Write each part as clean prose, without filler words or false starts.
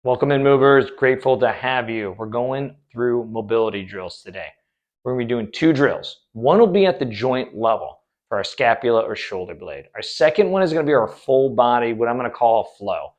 Welcome in, movers. Grateful to have you. We're going through mobility drills today. We're going to be doing two drills. One will be at the joint level for our scapula or shoulder blade. Our second one is going to be our full body, what I'm going to call a flow.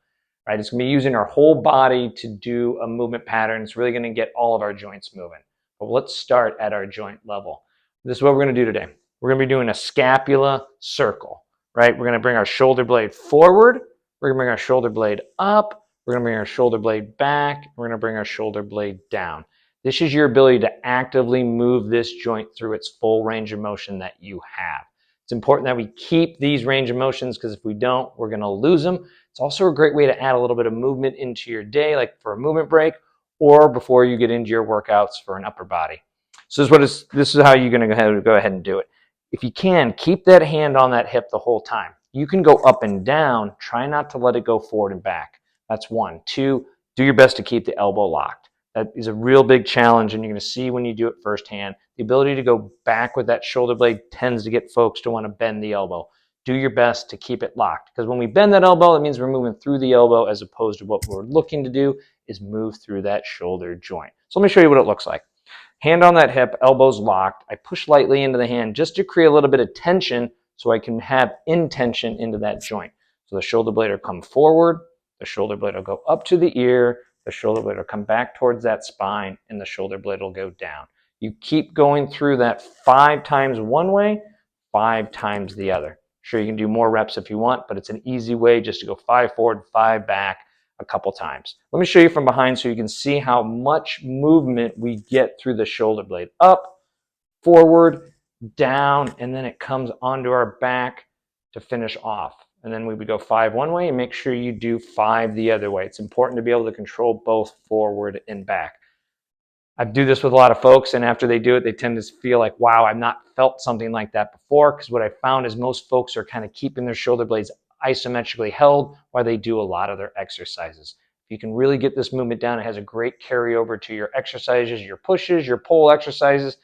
Right? It's going to be using our whole body to do a movement pattern. It's really going to get all of our joints moving. But let's start at our joint level. This is what we're going to do today. We're going to be doing a scapula circle. Right? We're going to bring our shoulder blade forward. We're going to bring our shoulder blade up. We're going to bring our shoulder blade back. We're going to bring our shoulder blade down. This is your ability to actively move this joint through its full range of motion that you have. It's important that we keep these range of motions because if we don't, we're going to lose them. It's also a great way to add a little bit of movement into your day, like for a movement break or before you get into your workouts for an upper body. So this is how you're going to go ahead and do it. If you can, keep that hand on that hip the whole time. You can go up and down. Try not to let it go forward and back. That's one. Two, do your best to keep the elbow locked. That is a real big challenge, and you're going to see when you do it firsthand. The ability to go back with that shoulder blade tends to get folks to want to bend the elbow. Do your best to keep it locked, because when we bend that elbow, it means we're moving through the elbow as opposed to what we're looking to do is move through that shoulder joint. So let me show you what it looks like. Hand on that hip, elbows locked. I push lightly into the hand just to create a little bit of tension so I can have intention into that joint. So the shoulder blade will come forward. The shoulder blade will go up to the ear, the shoulder blade will come back towards that spine, and the shoulder blade will go down. You keep going through that 5 times one way, 5 times the other. Sure, you can do more reps if you want, but it's an easy way just to go 5 forward, 5 back a couple times. Let me show you from behind so you can see how much movement we get through the shoulder blade. Up, forward, down, and then it comes onto our back to finish off. And then we would go 5 one way and make sure you do 5 the other way. It's important to be able to control both forward and back. I do this with a lot of folks, and after they do it, they tend to feel like, wow, I've not felt something like that before, because what I found is most folks are kind of keeping their shoulder blades isometrically held while they do a lot of their exercises. If you can really get this movement down, it has a great carryover to your exercises, your pushes, your pull exercises,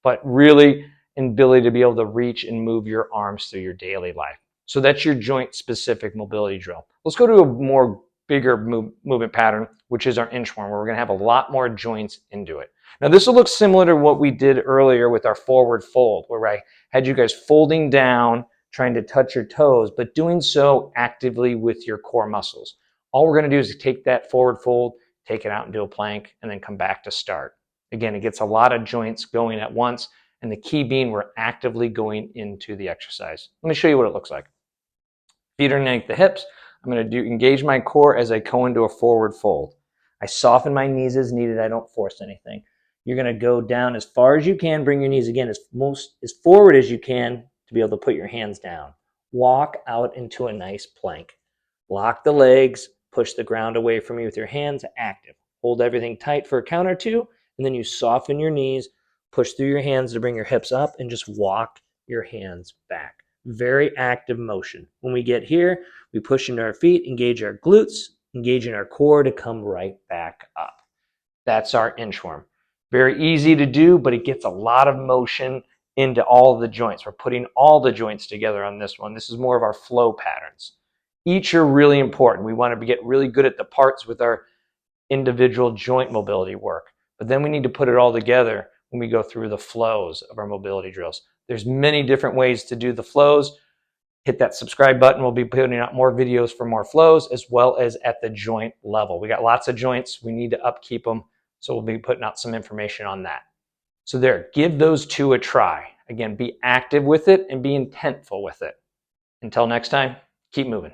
but really an ability to be able to reach and move your arms through your daily life. So that's your joint-specific mobility drill. Let's go to a more bigger movement pattern, which is our inchworm, where we're going to have a lot more joints into it. Now, this will look similar to what we did earlier with our forward fold, where I had you guys folding down, trying to touch your toes, but doing so actively with your core muscles. All we're going to do is take that forward fold, take it out and do a plank, and then come back to start. Again, it gets a lot of joints going at once, and the key being we're actively going into the exercise. Let me show you what it looks like. Feet are underneath the hips. I'm going to engage my core as I go into a forward fold. I soften my knees as needed. I don't force anything. You're going to go down as far as you can. Bring your knees again as forward as you can to be able to put your hands down. Walk out into a nice plank. Lock the legs. Push the ground away from you with your hands. Active. Hold everything tight for a count or two, and then you soften your knees. Push through your hands to bring your hips up and just walk your hands back. Very active motion. When we get here, we push into our feet, engage our glutes, engage in our core to come right back up. That's our inchworm. Very easy to do, but it gets a lot of motion into all of the joints. We're putting all the joints together on this one. This is more of our flow patterns. Each are really important. We want to get really good at the parts with our individual joint mobility work, but then we need to put it all together when we go through the flows of our mobility drills. There's many different ways to do the flows. Hit that subscribe button. We'll be putting out more videos for more flows, as well as at the joint level. We got lots of joints. We need to upkeep them. So we'll be putting out some information on that. So there, give those two a try. Again, be active with it and be intentful with it. Until next time, keep moving.